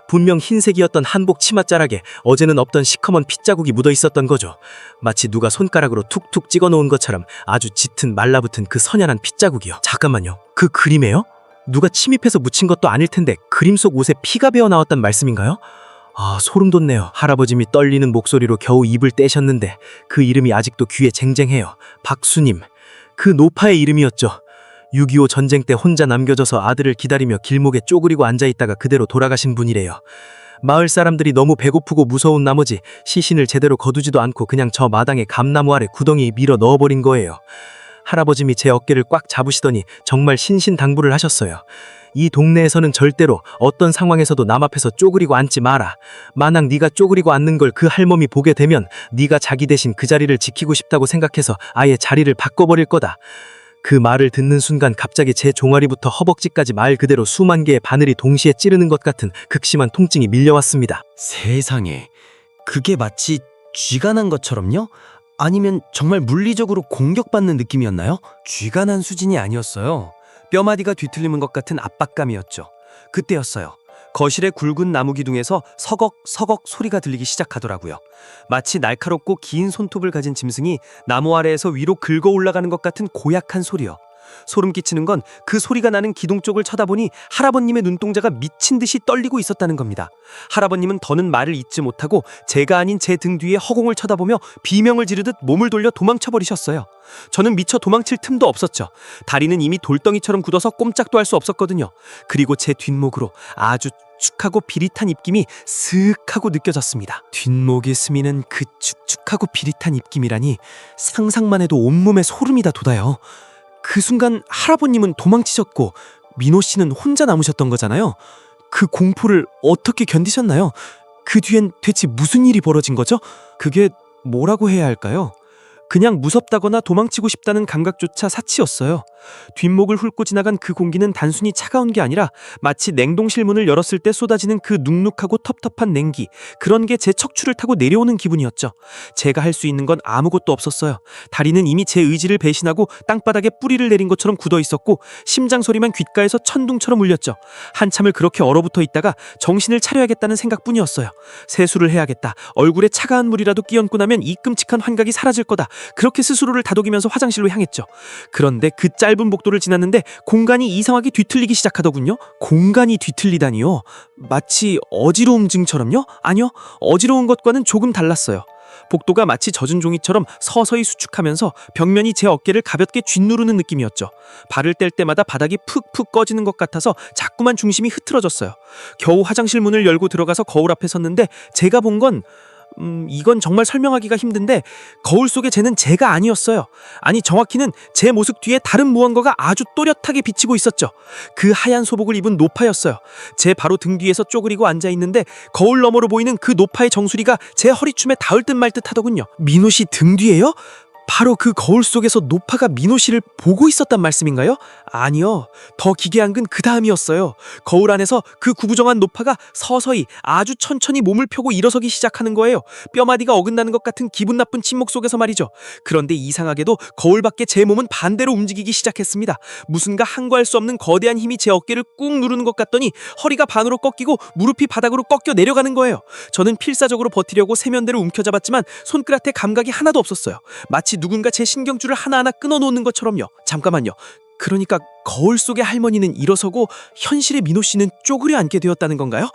분명 흰색이었던 한복 치맛자락에 어제는 없던 시커먼 핏자국이 묻어 있었던 거죠. 마치 누가 손가락으로 툭툭 찍어놓은 것처럼 아주 짙은 말라붙은 그 선연한 핏자국이요. 잠깐만요. 그 그림이에요? 누가 침입해서 묻힌 것도 아닐 텐데 그림 속 옷에 피가 배어 나왔단 말씀인가요? 아, 소름 돋네요. 할아버님이 떨리는 목소리로 겨우 입을 떼셨는데 그 이름이 아직도 귀에 쟁쟁해요. 박수님. 그 노파의 이름이었죠. 6.25 전쟁 때 혼자 남겨져서 아들을 기다리며 길목에 쪼그리고 앉아있다가 그대로 돌아가신 분이래요. 마을 사람들이 너무 배고프고 무서운 나머지 시신을 제대로 거두지도 않고 그냥 저 마당에 감나무 아래 구덩이에 밀어 넣어버린 거예요. 할아버님이 제 어깨를 꽉 잡으시더니 정말 신신당부를 하셨어요. 이 동네에서는 절대로 어떤 상황에서도 남 앞에서 쪼그리고 앉지 마라. 만약 네가 쪼그리고 앉는 걸 그 할멈이 보게 되면 네가 자기 대신 그 자리를 지키고 싶다고 생각해서 아예 자리를 바꿔버릴 거다. 그 말을 듣는 순간 갑자기 제 종아리부터 허벅지까지 말 그대로 수만 개의 바늘이 동시에 찌르는 것 같은 극심한 통증이 밀려왔습니다. 세상에, 그게 마치 쥐가 난 것처럼요? 아니면 정말 물리적으로 공격받는 느낌이었나요? 쥐가 난 수준이 아니었어요. 뼈마디가 뒤틀리는 것 같은 압박감이었죠. 그때였어요. 거실의 굵은 나무 기둥에서 서걱서걱 소리가 들리기 시작하더라고요. 마치 날카롭고 긴 손톱을 가진 짐승이 나무 아래에서 위로 긁어 올라가는 것 같은 고약한 소리요. 소름 끼치는 건 그 소리가 나는 기둥 쪽을 쳐다보니 할아버님의 눈동자가 미친 듯이 떨리고 있었다는 겁니다. 할아버님은 더는 말을 잇지 못하고 제가 아닌 제 등 뒤에 허공을 쳐다보며 비명을 지르듯 몸을 돌려 도망쳐버리셨어요. 저는 미처 도망칠 틈도 없었죠. 다리는 이미 돌덩이처럼 굳어서 꼼짝도 할 수 없었거든요. 그리고 제 뒷목으로 아주 축축하고 비릿한 입김이 슥 하고 느껴졌습니다. 뒷목에 스미는 그 축축하고 비릿한 입김이라니 상상만 해도 온몸에 소름이 다 돋아요. 그 순간 할아버님은 도망치셨고 민호 씨는 혼자 남으셨던 거잖아요. 그 공포를 어떻게 견디셨나요? 그 뒤엔 대체 무슨 일이 벌어진 거죠? 그게 뭐라고 해야 할까요? 그냥 무섭다거나 도망치고 싶다는 감각조차 사치였어요. 뒷목을 훑고 지나간 그 공기는 단순히 차가운 게 아니라 마치 냉동실 문을 열었을 때 쏟아지는 그 눅눅하고 텁텁한 냉기, 그런 게 제 척추를 타고 내려오는 기분이었죠. 제가 할 수 있는 건 아무것도 없었어요. 다리는 이미 제 의지를 배신하고 땅바닥에 뿌리를 내린 것처럼 굳어 있었고 심장 소리만 귓가에서 천둥처럼 울렸죠. 한참을 그렇게 얼어붙어 있다가 정신을 차려야겠다는 생각뿐이었어요. 세수를 해야겠다. 얼굴에 차가운 물이라도 끼얹고 나면 이 끔찍한 환각이 사라질 거다. 그렇게 스스로를 다독이면서 화장실로 향했죠. 그런데 그 짧은 복도를 지났는데 공간이 이상하게 뒤틀리기 시작하더군요. 공간이 뒤틀리다니요? 마치 어지러움 증처럼요? 아니요, 어지러운 것과는 조금 달랐어요. 복도가 마치 젖은 종이처럼 서서히 수축하면서 벽면이 제 어깨를 가볍게 쥐누르는 느낌이었죠. 발을 뗄 때마다 바닥이 푹푹 꺼지는 것 같아서 자꾸만 중심이 흐트러졌어요. 겨우 화장실 문을 열고 들어가서 거울 앞에 섰는데 제가 본 건 이건 정말 설명하기가 힘든데 거울 속의 쟤는 제가 아니었어요. 아니, 정확히는 제 모습 뒤에 다른 무언가가 아주 또렷하게 비치고 있었죠. 그 하얀 소복을 입은 노파였어요. 제 바로 등 뒤에서 쪼그리고 앉아있는데 거울 너머로 보이는 그 노파의 정수리가 제 허리춤에 닿을 듯 말 듯 하더군요. 민호 씨 등 뒤에요? 바로 그 거울 속에서 노파가 민호 씨를 보고 있었단 말씀인가요? 아니요. 더 기괴한 건 그 다음이었어요. 거울 안에서 그 구부정한 노파가 서서히 아주 천천히 몸을 펴고 일어서기 시작하는 거예요. 뼈마디가 어긋나는 것 같은 기분 나쁜 침묵 속에서 말이죠. 그런데 이상하게도 거울 밖에 제 몸은 반대로 움직이기 시작했습니다. 무슨가 항거할 수 없는 거대한 힘이 제 어깨를 꾹 누르는 것 같더니 허리가 반으로 꺾이고 무릎이 바닥으로 꺾여 내려가는 거예요. 저는 필사적으로 버티려고 세면대를 움켜잡았지만 손가락에 감각이 하나도 없었어요. 마치 누군가 제 신경줄을 하나하나 끊어놓는 것처럼요. 잠깐만요. 그러니까 거울 속의 할머니는 일어서고 현실의 민호 씨는 쪼그려 앉게 되었다는 건가요?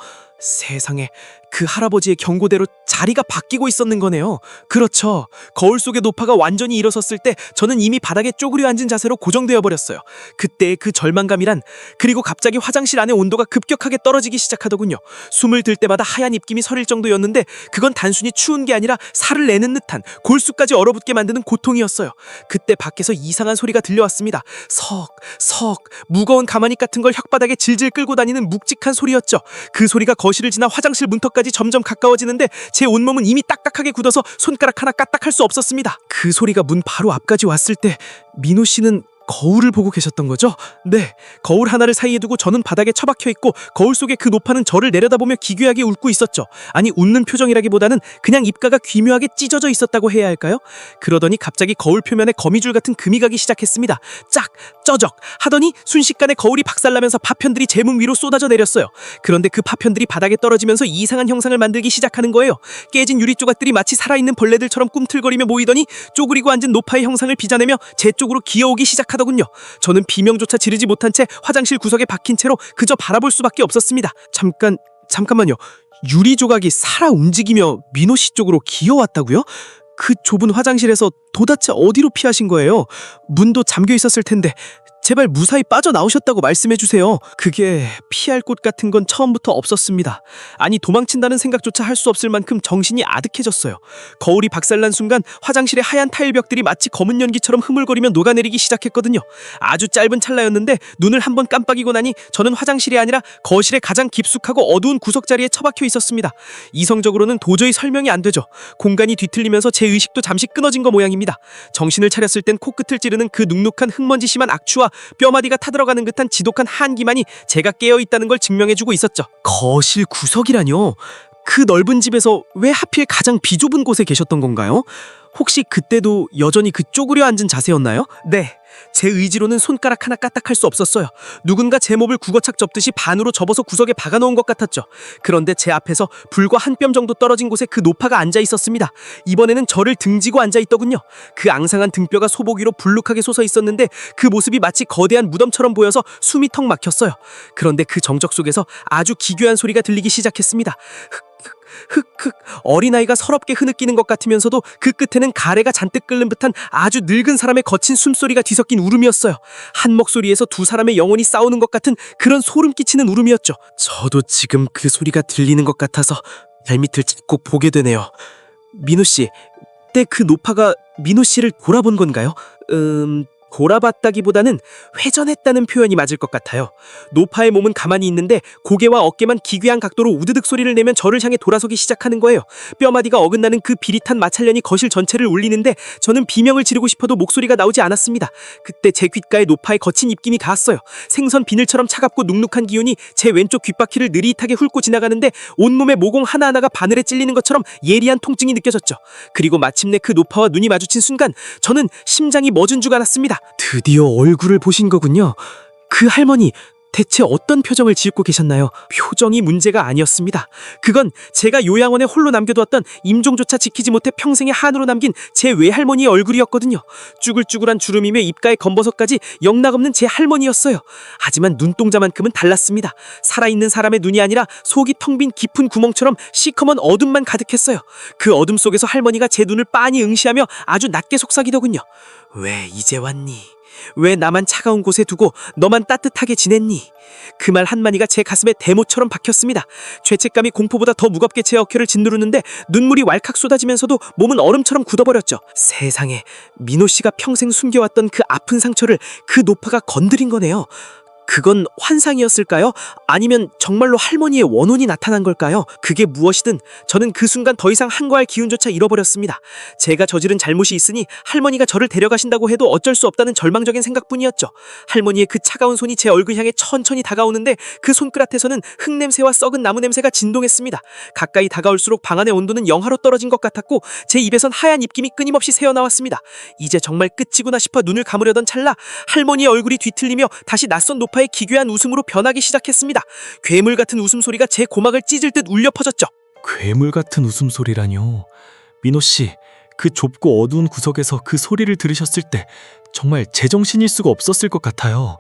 세상에, 그 할아버지의 경고대로 자리가 바뀌고 있었는 거네요. 그렇죠. 거울 속의 노파가 완전히 일어섰을 때 저는 이미 바닥에 쪼그려 앉은 자세로 고정되어 버렸어요. 그때의 그 절망감이란, 그리고 갑자기 화장실 안의 온도가 급격하게 떨어지기 시작하더군요. 숨을 들 때마다 하얀 입김이 서릴 정도였는데 그건 단순히 추운 게 아니라 살을 내는 듯한, 골수까지 얼어붙게 만드는 고통이었어요. 그때 밖에서 이상한 소리가 들려왔습니다. 석, 무거운 가마닉 같은 걸 혓바닥에 질질 끌고 다니는 묵직한 소리였죠. 그 소리가 거실을 지나 화장실 문턱까지 점점 가까워지는데 제 온몸은 이미 딱딱하게 굳어서 손가락 하나 까딱할 수 없었습니다. 그 소리가 문 바로 앞까지 왔을 때 민호 씨는 거울을 보고 계셨던 거죠? 네, 거울 하나를 사이에 두고 저는 바닥에 처박혀 있고 거울 속의 그 노파는 저를 내려다보며 기괴하게 웃고 있었죠. 아니, 웃는 표정이라기보다는 그냥 입가가 기묘하게 찢어져 있었다고 해야 할까요? 그러더니 갑자기 거울 표면에 거미줄 같은 금이 가기 시작했습니다. 짝, 쩌적 하더니 순식간에 거울이 박살나면서 파편들이 제 몸 위로 쏟아져 내렸어요. 그런데 그 파편들이 바닥에 떨어지면서 이상한 형상을 만들기 시작하는 거예요. 깨진 유리 조각들이 마치 살아있는 벌레들처럼 꿈틀거리며 모이더니 쪼그리고 앉은 노파의 형상을 빚어내며 제 쪽으로 기어오기 시작하더군요. 저는 비명조차 지르지 못한 채 화장실 구석에 박힌 채로 그저 바라볼 수밖에 없었습니다. 잠깐만요. 유리 조각이 살아 움직이며 민호 씨 쪽으로 기어왔다고요? 그 좁은 화장실에서 도대체 어디로 피하신 거예요? 문도 잠겨 있었을 텐데 제발 무사히 빠져나오셨다고 말씀해 주세요. 그게 피할 곳 같은 건 처음부터 없었습니다. 아니 도망친다는 생각조차 할 수 없을 만큼 정신이 아득해졌어요. 거울이 박살난 순간 화장실의 하얀 타일벽들이 마치 검은 연기처럼 흐물거리며 녹아내리기 시작했거든요. 아주 짧은 찰나였는데 눈을 한번 깜빡이고 나니 저는 화장실이 아니라 거실의 가장 깊숙하고 어두운 구석자리에 처박혀 있었습니다. 이성적으로는 도저히 설명이 안 되죠. 공간이 뒤틀리면서 제 의식도 잠시 끊어진 거 모양입니다. 정신을 차렸을 땐 코끝을 찌르는 그 눅눅한 흙먼지 심한 악취와 뼈마디가 타들어가는 듯한 지독한 한기만이 제가 깨어있다는 걸 증명해주고 있었죠. 거실 구석이라뇨? 그 넓은 집에서 왜 하필 가장 비좁은 곳에 계셨던 건가요? 혹시 그때도 여전히 그 쪼그려 앉은 자세였나요? 네. 제 의지로는 손가락 하나 까딱할 수 없었어요. 누군가 제 몸을 국어착 접듯이 반으로 접어서 구석에 박아놓은 것 같았죠. 그런데 제 앞에서 불과 한 뼘 정도 떨어진 곳에 그 노파가 앉아 있었습니다. 이번에는 저를 등지고 앉아 있더군요. 그 앙상한 등뼈가 소복 위로 불룩하게 솟아 있었는데 그 모습이 마치 거대한 무덤처럼 보여서 숨이 턱 막혔어요. 그런데 그 정적 속에서 아주 기괴한 소리가 들리기 시작했습니다. 흑흑 어린아이가 서럽게 흐느끼는 것 같으면서도 그 끝에는 가래가 잔뜩 끓는 듯한 아주 늙은 사람의 거친 숨소리가 뒤섞인 울음이었어요. 한 목소리에서 두 사람의 영혼이 싸우는 것 같은 그런 소름 끼치는 울음이었죠. 저도 지금 그 소리가 들리는 것 같아서 발밑을 잡고 보게 되네요. 민호 씨, 그때 그 노파가 민호 씨를 돌아본 건가요? 돌아봤다기보다는 회전했다는 표현이 맞을 것 같아요. 노파의 몸은 가만히 있는데 고개와 어깨만 기괴한 각도로 우드득 소리를 내면 저를 향해 돌아서기 시작하는 거예요. 뼈마디가 어긋나는 그 비릿한 마찰련이 거실 전체를 울리는데 저는 비명을 지르고 싶어도 목소리가 나오지 않았습니다. 그때 제 귓가에 노파의 거친 입김이 닿았어요. 생선 비늘처럼 차갑고 눅눅한 기운이 제 왼쪽 귓바퀴를 느릿하게 훑고 지나가는데 온몸의 모공 하나하나가 바늘에 찔리는 것처럼 예리한 통증이 느껴졌죠. 그리고 마침내 그 노파와 눈이 마주친 순간 저는 심장이 멎은 줄 알았습니다. 드디어 얼굴을 보신 거군요. 그 할머니 대체 어떤 표정을 지으고 계셨나요? 표정이 문제가 아니었습니다. 그건 제가 요양원에 홀로 남겨두었던 임종조차 지키지 못해 평생의 한으로 남긴 제 외할머니의 얼굴이었거든요. 쭈글쭈글한 주름이며 입가에 검버섯까지 영락없는 제 할머니였어요. 하지만 눈동자만큼은 달랐습니다. 살아있는 사람의 눈이 아니라 속이 텅 빈 깊은 구멍처럼 시커먼 어둠만 가득했어요. 그 어둠 속에서 할머니가 제 눈을 빤히 응시하며 아주 낮게 속삭이더군요. 왜 이제 왔니? 왜 나만 차가운 곳에 두고 너만 따뜻하게 지냈니? 그 말 한마디가 제 가슴에 대모처럼 박혔습니다. 죄책감이 공포보다 더 무겁게 제 어깨를 짓누르는데 눈물이 왈칵 쏟아지면서도 몸은 얼음처럼 굳어버렸죠. 세상에, 민호 씨가 평생 숨겨왔던 그 아픈 상처를 그 노파가 건드린 거네요. 그건 환상이었을까요? 아니면 정말로 할머니의 원혼이 나타난 걸까요? 그게 무엇이든 저는 그 순간 더 이상 항거할 기운조차 잃어버렸습니다. 제가 저지른 잘못이 있으니 할머니가 저를 데려가신다고 해도 어쩔 수 없다는 절망적인 생각뿐이었죠. 할머니의 그 차가운 손이 제 얼굴 향해 천천히 다가오는데 그 손끝에서는 흙냄새와 썩은 나무 냄새가 진동했습니다. 가까이 다가올수록 방 안의 온도는 영하로 떨어진 것 같았고 제 입에선 하얀 입김이 끊임없이 새어나왔습니다. 이제 정말 끝이구나 싶어 눈을 감으려던 찰나 할머니의 얼굴이 뒤틀리며 다시 낯선 노파의 기괴한 웃음으로 변하기 시작했습니다. 괴물 같은 웃음소리가 제 고막을 찢을 듯 울려 퍼졌죠. 괴물 같은 웃음소리라뇨. 민호 씨, 그 좁고 어두운 구석에서 그 소리를 들으셨을 때 정말 제정신일 수가 없었을 것 같아요.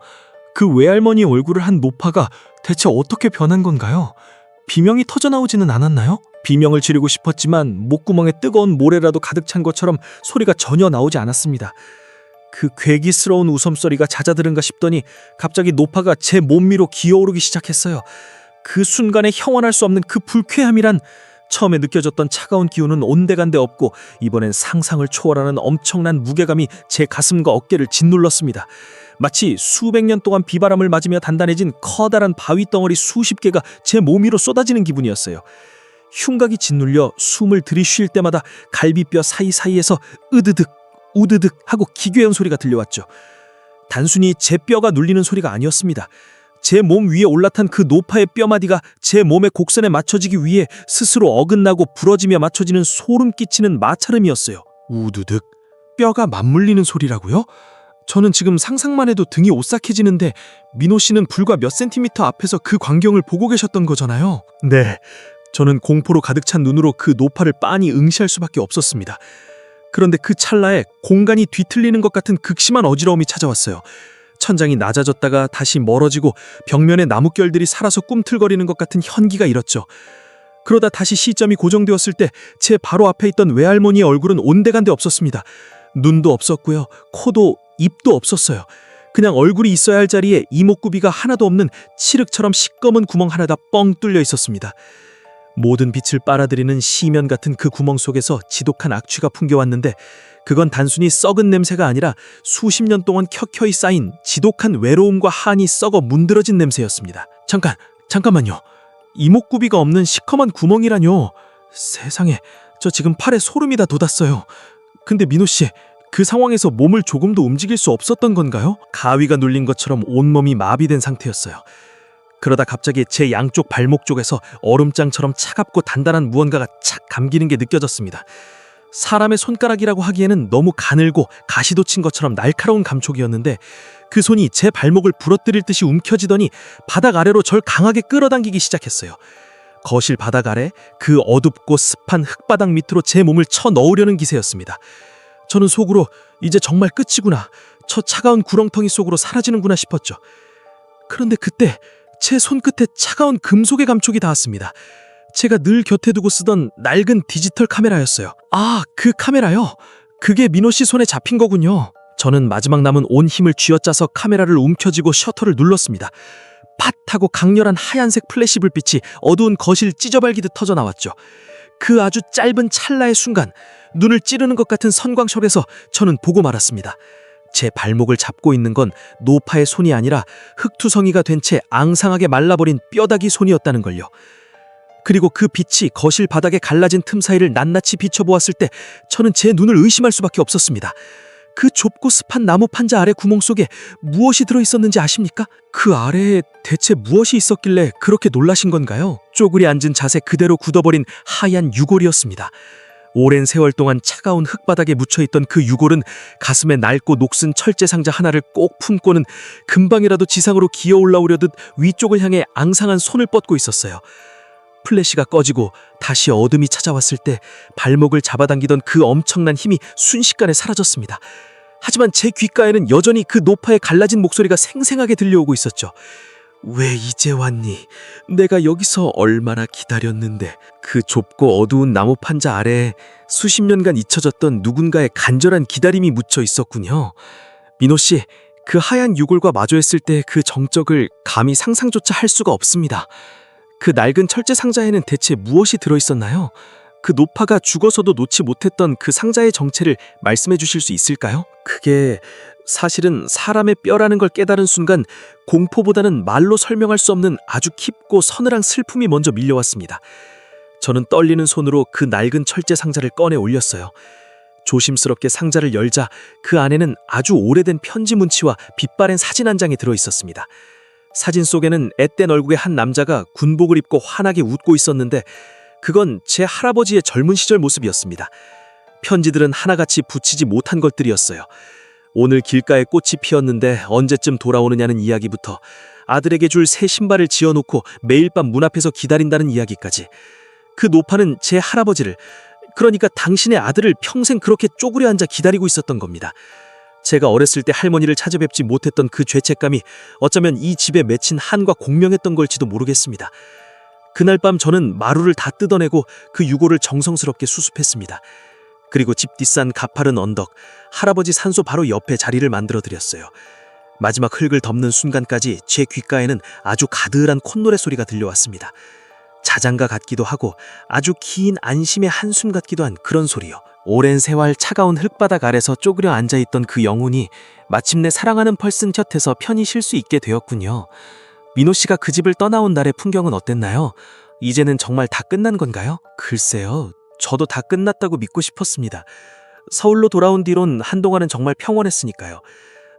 그 외할머니 얼굴을 한 노파가 대체 어떻게 변한 건가요? 비명이 터져나오지는 않았나요? 비명을 지르고 싶었지만 목구멍에 뜨거운 모래라도 가득 찬 것처럼 소리가 전혀 나오지 않았습니다. 그 괴기스러운 웃음소리가 잦아들은가 싶더니 갑자기 노파가 제 몸 위로 기어오르기 시작했어요. 그 순간에 형언할 수 없는 그 불쾌함이란, 처음에 느껴졌던 차가운 기운은 온데간데 없고 이번엔 상상을 초월하는 엄청난 무게감이 제 가슴과 어깨를 짓눌렀습니다. 마치 수백 년 동안 비바람을 맞으며 단단해진 커다란 바위 덩어리 수십 개가 제 몸 위로 쏟아지는 기분이었어요. 흉곽이 짓눌려 숨을 들이쉴 때마다 갈비뼈 사이사이에서 으드득 우드득 하고 기괴한 소리가 들려왔죠. 단순히 제 뼈가 눌리는 소리가 아니었습니다. 제 몸 위에 올라탄 그 노파의 뼈마디가 제 몸의 곡선에 맞춰지기 위해 스스로 어긋나고 부러지며 맞춰지는 소름 끼치는 마찰음이었어요. 우드득, 뼈가 맞물리는 소리라고요? 저는 지금 상상만 해도 등이 오싹해지는데 민호 씨는 불과 몇 센티미터 앞에서 그 광경을 보고 계셨던 거잖아요. 네, 저는 공포로 가득 찬 눈으로 그 노파를 빤히 응시할 수밖에 없었습니다. 그런데 그 찰나에 공간이 뒤틀리는 것 같은 극심한 어지러움이 찾아왔어요. 천장이 낮아졌다가 다시 멀어지고 벽면에 나뭇결들이 살아서 꿈틀거리는 것 같은 현기가 일었죠. 그러다 다시 시점이 고정되었을 때 제 바로 앞에 있던 외할머니의 얼굴은 온데간데 없었습니다. 눈도 없었고요. 코도 입도 없었어요. 그냥 얼굴이 있어야 할 자리에 이목구비가 하나도 없는 칠흑처럼 시꺼먼 구멍 하나가 뻥 뚫려 있었습니다. 모든 빛을 빨아들이는 시면 같은 그 구멍 속에서 지독한 악취가 풍겨왔는데 그건 단순히 썩은 냄새가 아니라 수십 년 동안 켜켜이 쌓인 지독한 외로움과 한이 썩어 문드러진 냄새였습니다. 잠깐만요. 이목구비가 없는 시커먼 구멍이라뇨. 세상에, 저 지금 팔에 소름이 다 돋았어요. 근데 민호 씨, 그 상황에서 몸을 조금도 움직일 수 없었던 건가요? 가위가 눌린 것처럼 온몸이 마비된 상태였어요. 그러다 갑자기 제 양쪽 발목 쪽에서 얼음장처럼 차갑고 단단한 무언가가 착 감기는 게 느껴졌습니다. 사람의 손가락이라고 하기에는 너무 가늘고 가시도 친 것처럼 날카로운 감촉이었는데 그 손이 제 발목을 부러뜨릴 듯이 움켜쥐더니 바닥 아래로 절 강하게 끌어당기기 시작했어요. 거실 바닥 아래 그 어둡고 습한 흙바닥 밑으로 제 몸을 쳐 넣으려는 기세였습니다. 저는 속으로 이제 정말 끝이구나. 저 차가운 구렁텅이 속으로 사라지는구나 싶었죠. 그런데 그때 제 손끝에 차가운 금속의 감촉이 닿았습니다. 제가 늘 곁에 두고 쓰던 낡은 디지털 카메라였어요. 아, 그 카메라요? 그게 민호 씨 손에 잡힌 거군요. 저는 마지막 남은 온 힘을 쥐어짜서 카메라를 움켜쥐고 셔터를 눌렀습니다. 팟 하고 강렬한 하얀색 플래시 불빛이 어두운 거실 찢어발기듯 터져 나왔죠. 그 아주 짧은 찰나의 순간 눈을 찌르는 것 같은 선광석에서 저는 보고 말았습니다. 제 발목을 잡고 있는 건 노파의 손이 아니라 흙투성이가 된 채 앙상하게 말라버린 뼈다귀 손이었다는 걸요. 그리고 그 빛이 거실 바닥에 갈라진 틈 사이를 낱낱이 비춰보았을 때 저는 제 눈을 의심할 수밖에 없었습니다. 그 좁고 습한 나무 판자 아래 구멍 속에 무엇이 들어있었는지 아십니까? 그 아래에 대체 무엇이 있었길래 그렇게 놀라신 건가요? 쪼그리 앉은 자세 그대로 굳어버린 하얀 유골이었습니다. 오랜 세월 동안 차가운 흙바닥에 묻혀있던 그 유골은 가슴에 낡고 녹슨 철제 상자 하나를 꼭 품고는 금방이라도 지상으로 기어 올라오려듯 위쪽을 향해 앙상한 손을 뻗고 있었어요. 플래시가 꺼지고 다시 어둠이 찾아왔을 때 발목을 잡아당기던 그 엄청난 힘이 순식간에 사라졌습니다. 하지만 제 귓가에는 여전히 그 노파의 갈라진 목소리가 생생하게 들려오고 있었죠. 왜 이제 왔니? 내가 여기서 얼마나 기다렸는데. 그 좁고 어두운 나무 판자 아래에 수십 년간 잊혀졌던 누군가의 간절한 기다림이 묻혀 있었군요. 민호 씨, 그 하얀 유골과 마주했을 때 그 정적을 감히 상상조차 할 수가 없습니다. 그 낡은 철제 상자에는 대체 무엇이 들어있었나요? 그 노파가 죽어서도 놓지 못했던 그 상자의 정체를 말씀해 주실 수 있을까요? 그게 사실은 사람의 뼈라는 걸 깨달은 순간 공포보다는 말로 설명할 수 없는 아주 깊고 서늘한 슬픔이 먼저 밀려왔습니다. 저는 떨리는 손으로 그 낡은 철제 상자를 꺼내 올렸어요. 조심스럽게 상자를 열자 그 안에는 아주 오래된 편지 문치와 빛바랜 사진 한 장이 들어있었습니다. 사진 속에는 앳된 얼굴의 한 남자가 군복을 입고 환하게 웃고 있었는데 그건 제 할아버지의 젊은 시절 모습이었습니다. 편지들은 하나같이 붙이지 못한 것들이었어요. 오늘 길가에 꽃이 피었는데 언제쯤 돌아오느냐는 이야기부터 아들에게 줄 새 신발을 지어놓고 매일 밤 문 앞에서 기다린다는 이야기까지. 그 노파는 제 할아버지를, 그러니까 당신의 아들을 평생 그렇게 쪼그려 앉아 기다리고 있었던 겁니다. 제가 어렸을 때 할머니를 찾아뵙지 못했던 그 죄책감이 어쩌면 이 집에 맺힌 한과 공명했던 걸지도 모르겠습니다. 그날 밤 저는 마루를 다 뜯어내고 그 유골을 정성스럽게 수습했습니다. 그리고 집 뒷산 가파른 언덕, 할아버지 산소 바로 옆에 자리를 만들어드렸어요. 마지막 흙을 덮는 순간까지 제 귓가에는 아주 가드한 콧노래 소리가 들려왔습니다. 자장가 같기도 하고 아주 긴 안심의 한숨 같기도 한 그런 소리요. 오랜 세월 차가운 흙바닥 아래서 쪼그려 앉아있던 그 영혼이 마침내 사랑하는 펄슨 곁에서 편히 쉴 수 있게 되었군요. 민호 씨가 그 집을 떠나온 날의 풍경은 어땠나요? 이제는 정말 다 끝난 건가요? 글쎄요, 저도 다 끝났다고 믿고 싶었습니다. 서울로 돌아온 뒤론 한동안은 정말 평온했으니까요.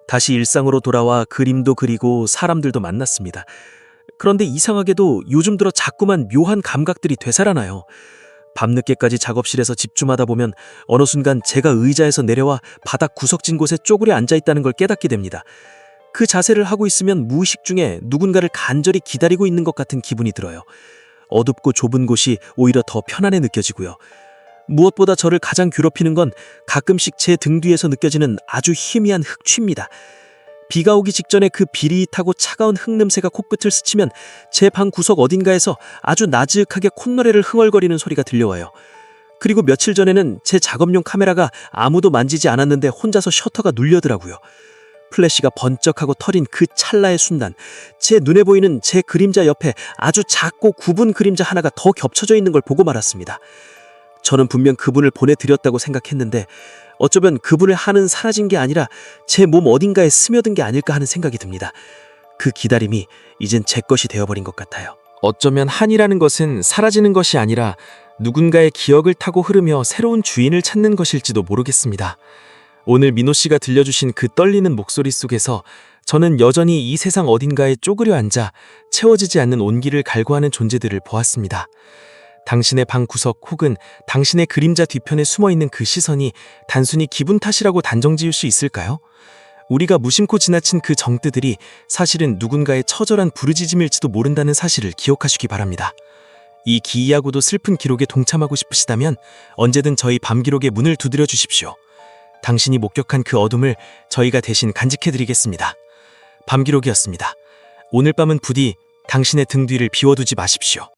다시 일상으로 돌아와 그림도 그리고 사람들도 만났습니다. 그런데 이상하게도 요즘 들어 자꾸만 묘한 감각들이 되살아나요. 밤늦게까지 작업실에서 집중하다 보면 어느 순간 제가 의자에서 내려와 바닥 구석진 곳에 쪼그려 앉아있다는 걸 깨닫게 됩니다. 그 자세를 하고 있으면 무의식 중에 누군가를 간절히 기다리고 있는 것 같은 기분이 들어요. 어둡고 좁은 곳이 오히려 더 편안해 느껴지고요. 무엇보다 저를 가장 괴롭히는 건 가끔씩 제 등 뒤에서 느껴지는 아주 희미한 흑취입니다. 비가 오기 직전에 그 비릿하고 차가운 흙냄새가 코끝을 스치면 제 방 구석 어딘가에서 아주 나즈윽하게 콧노래를 흥얼거리는 소리가 들려와요. 그리고 며칠 전에는 제 작업용 카메라가 아무도 만지지 않았는데 혼자서 셔터가 눌려더라고요. 플래시가 번쩍하고 터린 그 찰나의 순간, 제 눈에 보이는 제 그림자 옆에 아주 작고 굽은 그림자 하나가 더 겹쳐져 있는 걸 보고 말았습니다. 저는 분명 그분을 보내드렸다고 생각했는데 어쩌면 그분의 한은 사라진 게 아니라 제 몸 어딘가에 스며든 게 아닐까 하는 생각이 듭니다. 그 기다림이 이젠 제 것이 되어버린 것 같아요. 어쩌면 한이라는 것은 사라지는 것이 아니라 누군가의 기억을 타고 흐르며 새로운 주인을 찾는 것일지도 모르겠습니다. 오늘 민호 씨가 들려주신 그 떨리는 목소리 속에서 저는 여전히 이 세상 어딘가에 쪼그려 앉아 채워지지 않는 온기를 갈구하는 존재들을 보았습니다. 당신의 방 구석 혹은 당신의 그림자 뒤편에 숨어있는 그 시선이 단순히 기분 탓이라고 단정 지을 수 있을까요? 우리가 무심코 지나친 그 정뜨들이 사실은 누군가의 처절한 부르짖음일지도 모른다는 사실을 기억하시기 바랍니다. 이 기이하고도 슬픈 기록에 동참하고 싶으시다면 언제든 저희 밤기록의 문을 두드려 주십시오. 당신이 목격한 그 어둠을 저희가 대신 간직해드리겠습니다. 밤기록이었습니다. 오늘 밤은 부디 당신의 등 뒤를 비워두지 마십시오.